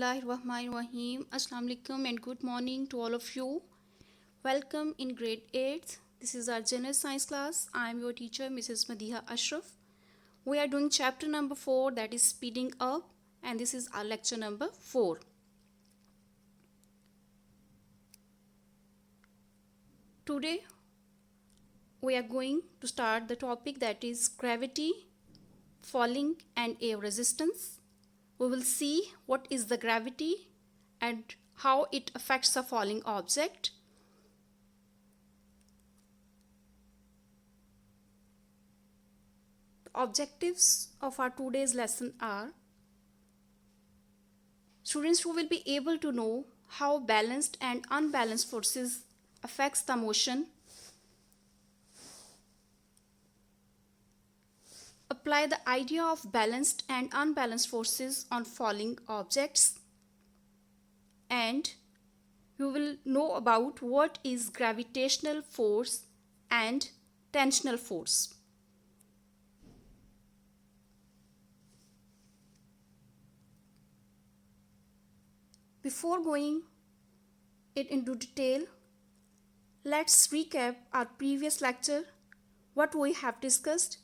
Bismillahirrahmanirrahim. Assalamu alaikum and good morning to all of you. Welcome in grade 8. This is our general science class. I am your teacher, Mrs. Madiha Ashraf. We are doing chapter number 4, that is speeding up, and this is our lecture number 4. Today we are going to start the topic that is gravity, falling and air resistance. We will see what is the gravity and how it affects a falling object. The objectives of our today's lesson are: students who will be able to know how balanced and unbalanced forces affects the motion, apply the idea of balanced and unbalanced forces on falling objects, and you will know about what is gravitational force and tensional force. Before going into detail, let's recap our previous lecture, what we have discussed.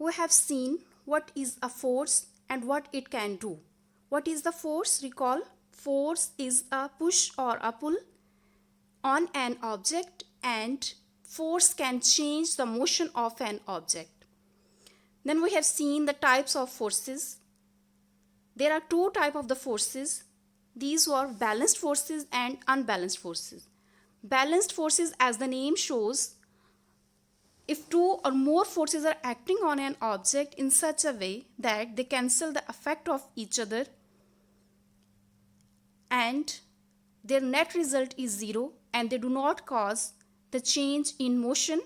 We have seen what is a force and what it can do. What is the force? Recall, force is a push or a pull on an object, and force can change the motion of an object. Then we have seen the types of forces. There are two types of the forces. These were balanced forces and unbalanced forces. Balanced forces, as the name shows, if two or more forces are acting on an object in such a way that they cancel the effect of each other and their net result is zero, and they do not cause the change in motion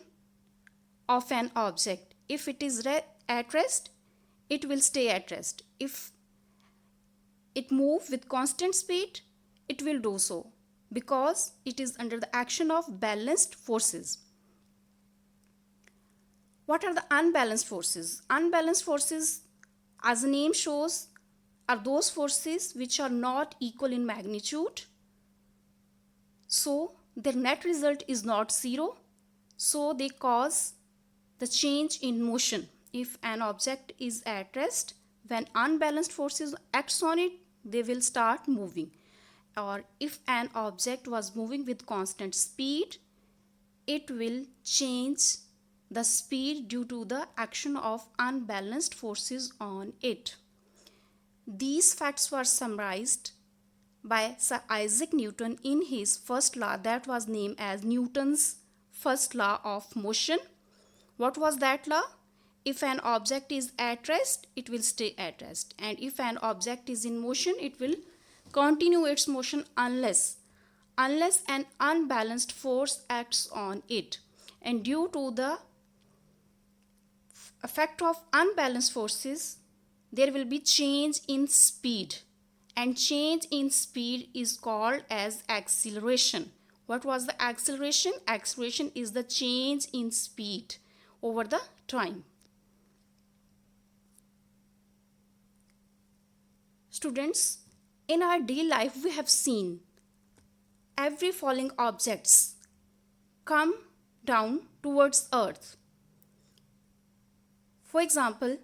of an object. If it is at rest, it will stay at rest. If it moves with constant speed, it will do so because it is under the action of balanced forces. What are the unbalanced forces? Unbalanced forces, as the name shows, are those forces which are not equal in magnitude. So their net result is not zero. So they cause the change in motion. If an object is at rest, when unbalanced forces acts on it, they will start moving. Or if an object was moving with constant speed, it will change the speed due to the action of unbalanced forces on it. These facts were summarized by Sir Isaac Newton in his first law, that was named as Newton's first law of motion. What was that law? If an object is at rest, it will stay at rest, and if an object is in motion, it will continue its motion unless an unbalanced force acts on it. And due to the effect of unbalanced forces, there will be change in speed, and change in speed is called as acceleration. What was the acceleration? Acceleration is the change in speed over the time. Students, in our daily life we have seen every falling objects come down towards earth. For example,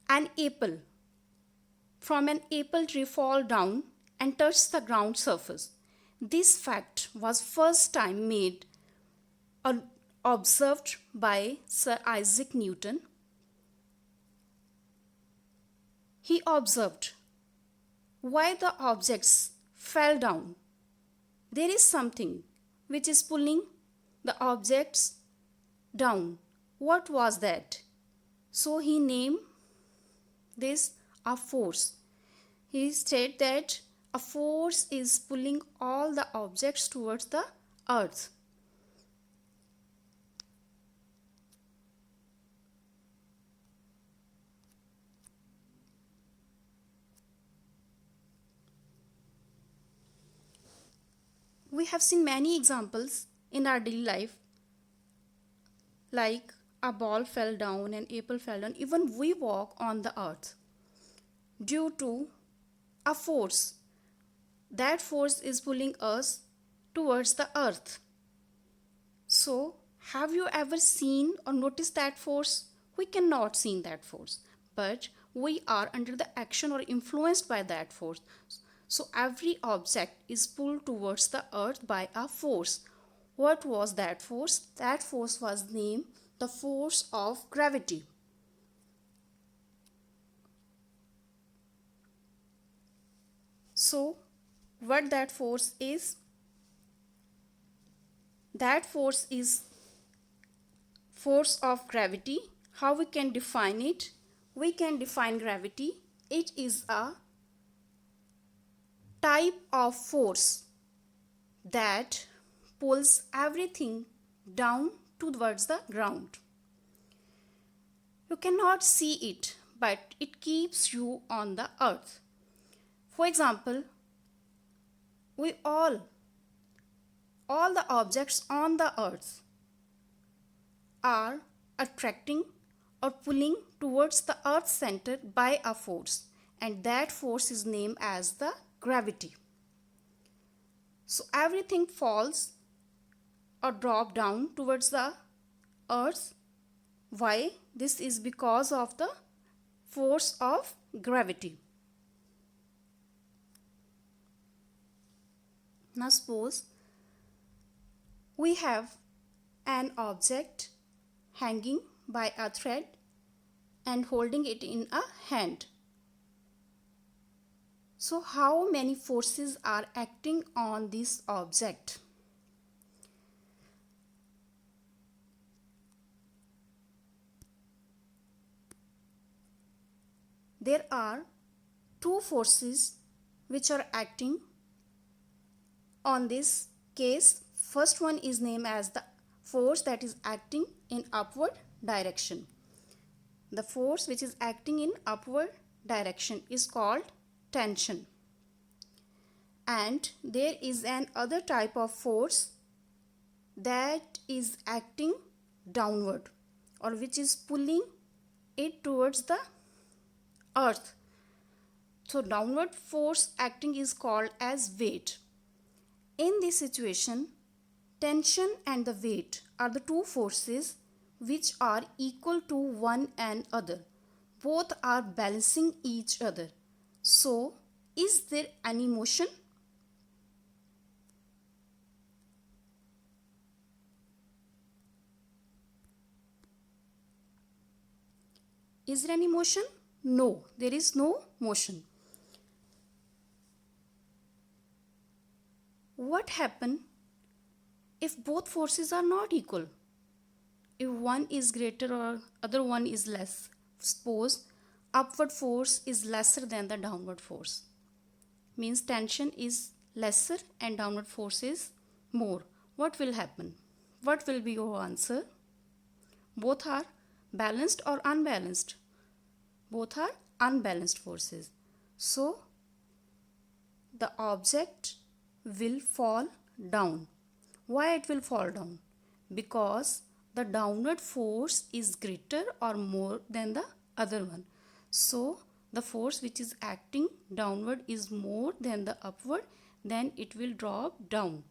an apple. From an apple tree fall down and touch the ground surface. This fact was first time made or observed by Sir Isaac Newton. He observed why the objects fell down. There is something which is pulling the objects down. What was that? So he named this a force. He said that a force is pulling all the objects towards the earth. We have seen many examples in our daily life, like a ball fell down, an apple fell down, even we walk on the earth. Due to a force. That force is pulling us towards the earth. So, have you ever seen or noticed that force? We cannot see that force, but we are under the action or influenced by that force. So, every object is pulled towards the earth by a force. What was that force? That force was named the force of gravity. So, what that force is? That force is force of gravity. How we can define it? We can define gravity. It is a type of force that pulls everything down towards the ground. You cannot see it, but it keeps you on the earth. For example, we all the objects on the earth are attracting or pulling towards the earth's center by a force, and that force is named as the gravity. So everything falls or drop down towards the earth. Why? This is because of the force of gravity. Now suppose we have an object hanging by a thread and holding it in a hand. So how many forces are acting on this object? There are two forces which are acting on this case. First one is named as the force that is acting in upward direction. The force which is acting in upward direction is called tension. And there is an other type of force that is acting downward, or which is pulling it towards the earth. So downward force acting is called as weight. In this situation, tension and the weight are the two forces which are equal to one another. Both are balancing each other. So, is there any motion? Is there any motion? No, there is no motion. What happens if both forces are not equal? If one is greater or other one is less. Suppose upward force is lesser than the downward force. Means tension is lesser and downward force is more. What will happen? What will be your answer? Both are balanced or unbalanced? Both are unbalanced forces. So the object will fall down. Why it will fall down? Because the downward force is greater or more than the other one. So the force which is acting downward is more than the upward, then it will drop down.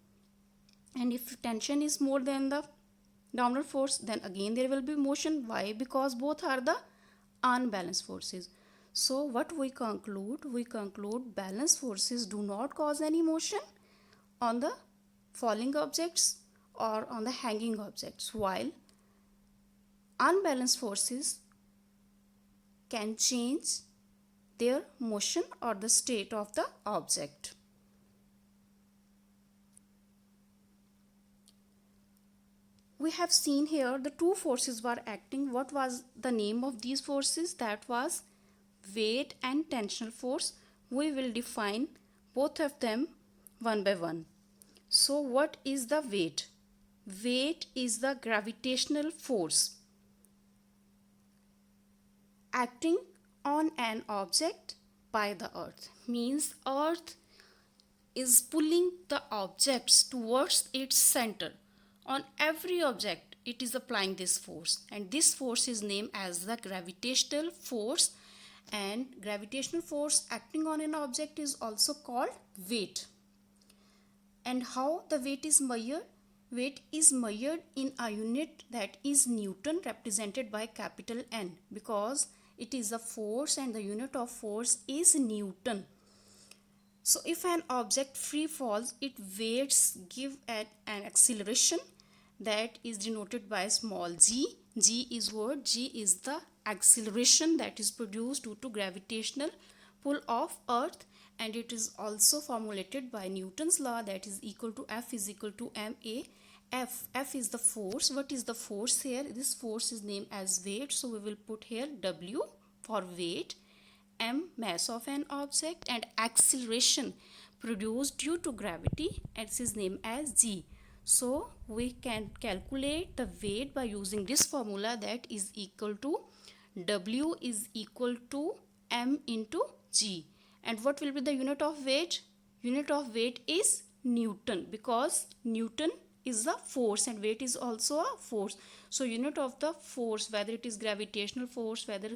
And if tension is more than the downward force, then again there will be motion. Why? Because both are the unbalanced forces. So what we conclude? We conclude balanced forces do not cause any motion on the falling objects or on the hanging objects, while unbalanced forces can change their motion or the state of the object. We have seen here the two forces were acting. What was the name of these forces? That was weight and tensional force. We will define both of them one by one. So what is the weight? Weight is the gravitational force acting on an object by the earth. Means earth is pulling the objects towards its center. On every object it is applying this force, and this force is named as the gravitational force, And gravitational force acting on an object is also called weight. And how the weight is measured? Weight is measured in a unit that is Newton, represented by capital N, because it is a force and the unit of force is Newton. So if an object free falls, its weights give an acceleration that is denoted by small g. G is what? G is the acceleration that is produced due to gravitational pull of earth, and it is also formulated by Newton's law, that is equal to F is equal to ma. F is the force. What is the force here? This force is named as weight, so we will put here W for weight, m mass of an object, and acceleration produced due to gravity, and this is named as g. So we can calculate the weight by using this formula, that is equal to W is equal to m into g. And what will be the unit of weight? Unit of weight is Newton, because Newton is the force and weight is also a force. So unit of the force, whether it is gravitational force, whether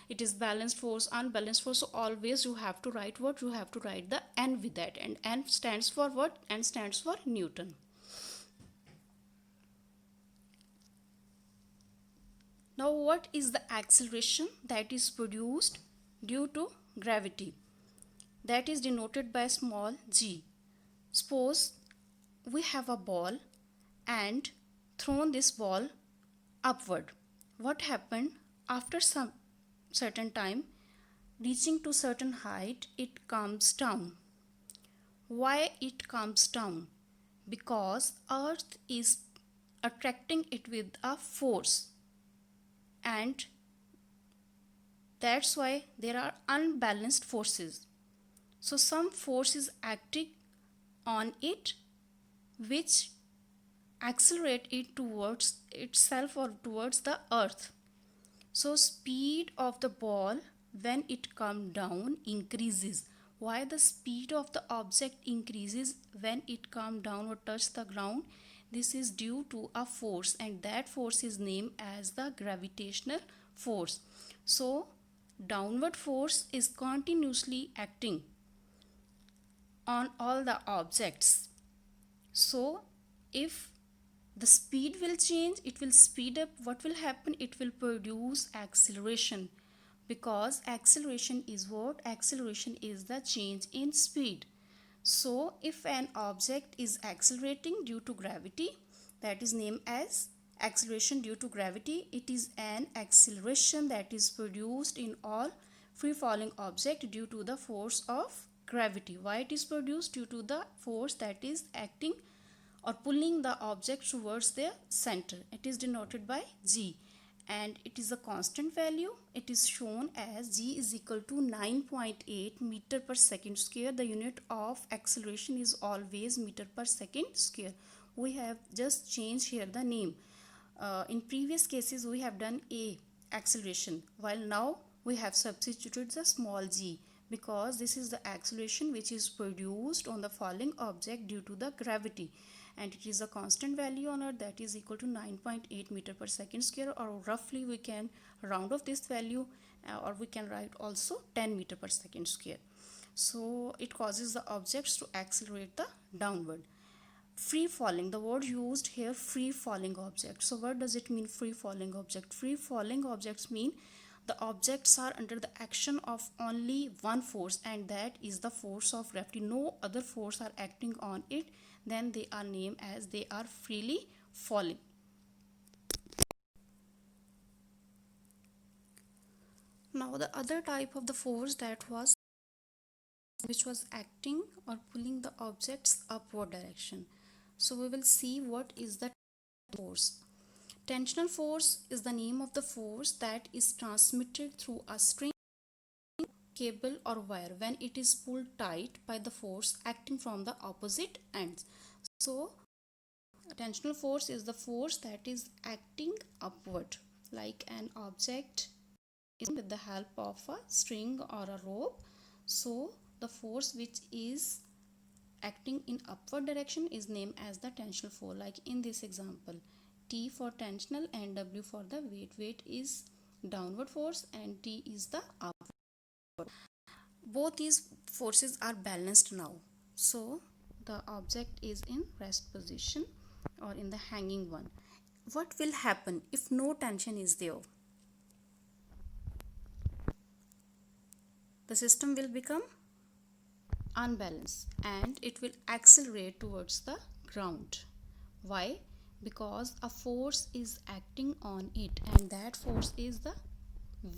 it is balanced force, unbalanced force, so always you have to write what? You have to write the N with that, and N stands for what? N stands for Newton. Now what is the acceleration that is produced due to gravity? That is denoted by small g. Suppose we have a ball and thrown this ball upward. What happened? After some certain time, reaching to certain height, it comes down. Why it comes down? Because earth is attracting it with a force, and that's why there are unbalanced forces. So some force is acting on it which accelerate it towards itself or towards the earth. So speed of the ball when it come down increases. Why the speed of the object increases when it come down or touch the ground? This is due to a force, and that force is named as the gravitational force. So downward force is continuously acting on all the objects. So if the speed will change, it will speed up. What will happen? It will produce acceleration, because acceleration is what? Acceleration is the change in speed. So if an object is accelerating due to gravity, that is named as acceleration due to gravity. It is an acceleration that is produced in all free falling object due to the force of gravity. Why it is produced? Due to the force that is acting or pulling the object towards their center. It is denoted by g, and it is a constant value. It is shown as g is equal to 9.8 meter per second square. The unit of acceleration is always meter per second square. We have just changed here the name. In previous cases we have done a acceleration, while now we have substituted the small g, because this is the acceleration which is produced on the falling object due to the gravity, and it is a constant value on earth, that is equal to 9.8 meter per second square, or roughly we can round off this value, or we can write also 10 meter per second square. So it causes the objects to accelerate the downward. Free falling, the word used here, free falling object. So what does it mean, free falling object? Free falling objects mean the objects are under the action of only one force, and that is the force of gravity. No other force are acting on it, then they are named as they are freely falling. Now the other type of the force that was which was acting or pulling the objects upward direction. So we will see what is the force. Tensional force is the name of the force that is transmitted through a string, cable or wire when it is pulled tight by the force acting from the opposite ends. So tensional force is the force that is acting upward, like an object is with the help of a string or a rope. So the force which is acting in upward direction is named as the tensional force. Like in this example, T for tensional and W for the weight. Weight is downward force and T is the upward. Both these forces are balanced now. So the object is in rest position or in the hanging one. What will happen if no tension is there? The system will become unbalanced and it will accelerate towards the ground. Why? Because a force is acting on it, and that force is the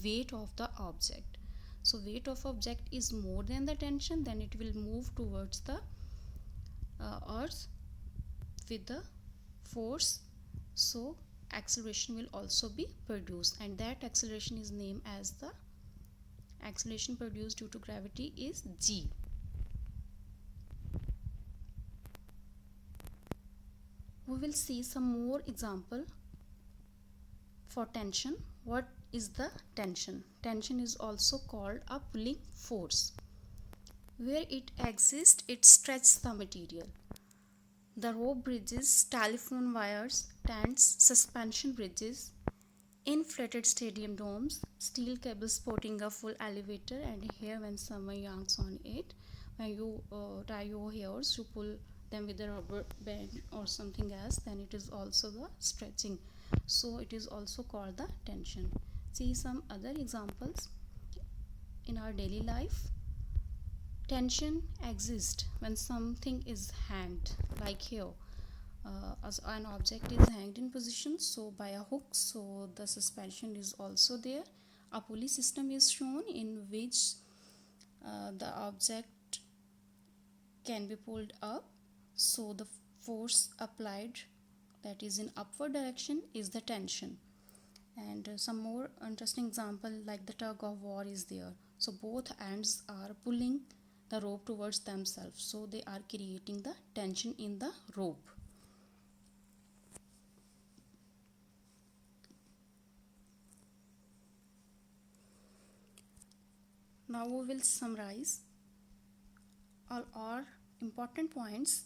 weight of the object. So weight of object is more than the tension, then it will move towards the earth with the force. So acceleration will also be produced, and that acceleration is named as the acceleration produced due to gravity is g. We will see some more example for tension. What is the tension? Tension is also called a pulling force. Where it exists, it stretches the material. The rope bridges, telephone wires, tents, suspension bridges, inflated stadium domes, steel cables supporting a full elevator, and here when someone yanks on it, when you tie your hairs, you pull them with a rubber band or something else, then it is also the stretching. So it is also called the tension. See some other examples in our daily life. Tension exists when something is hanged, like here. As an object is hanged in position, so by a hook, so the suspension is also there. A pulley system is shown in which the object can be pulled up, so the force applied, that is in upward direction, is the tension. And some more interesting example like the tug of war is there. So both ends are pulling the rope towards themselves, so they are creating the tension in the rope. Now we will summarize all our important points.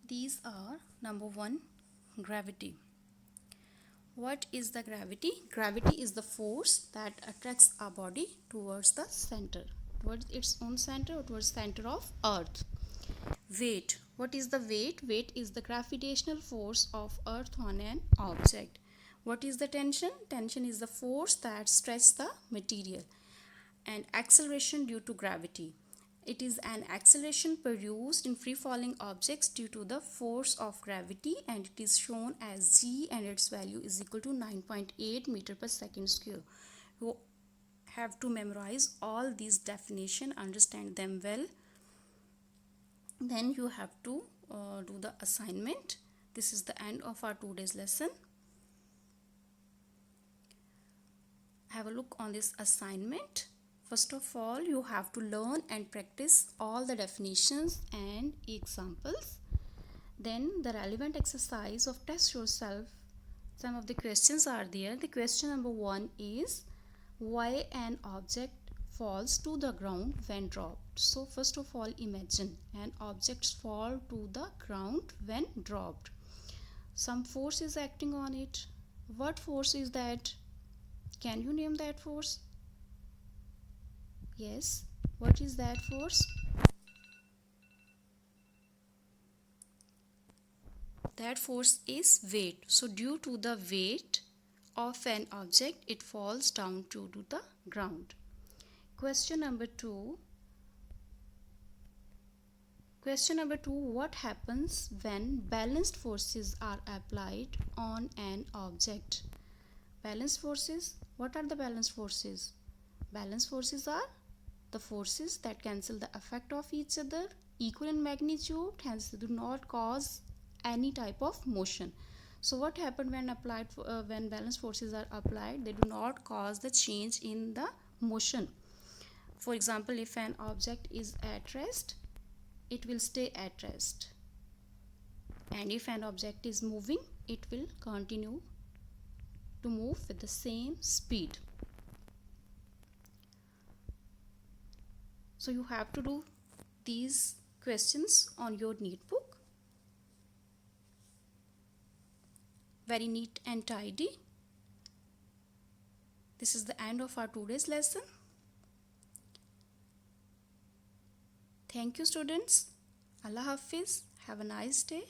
These are: number 1, gravity. What is the gravity? Gravity is the force that attracts our body towards the center, towards its own center, or towards center of earth. Weight. What is the weight? Weight is the gravitational force of earth on an object. What is the tension? Tension is the force that stretches the material. And acceleration due to gravity. It is an acceleration produced in free falling objects due to the force of gravity, and it is shown as g, and its value is equal to 9.8 meter per second square. You have to memorize all these definitions, understand them well. Then you have to do the assignment. This is the end of our today's lesson. Have a look on this assignment. First of all, you have to learn and practice all the definitions and examples. Then the relevant exercise of test yourself. Some of the questions are there. The question number 1 is, why an object falls to the ground when dropped? So first of all, imagine an object fall to the ground when dropped. Some force is acting on it. What force is that? Can you name that force? Yes. What is that force? That force is weight. So due to the weight of an object, it falls down to the ground. Question number 2. Question number 2. What happens when balanced forces are applied on an object? Balanced forces. What are the balanced forces? Balanced forces are the forces that cancel the effect of each other, equal in magnitude, hence do not cause any type of motion. So what happened when applied when balanced forces are applied? They do not cause the change in the motion. For example, if an object is at rest, it will stay at rest, and if an object is moving, it will continue to move with the same speed. So you have to do these questions on your neat book. Very neat and tidy. This is the end of our today's lesson. Thank you students. Allah Hafiz. Have a nice day.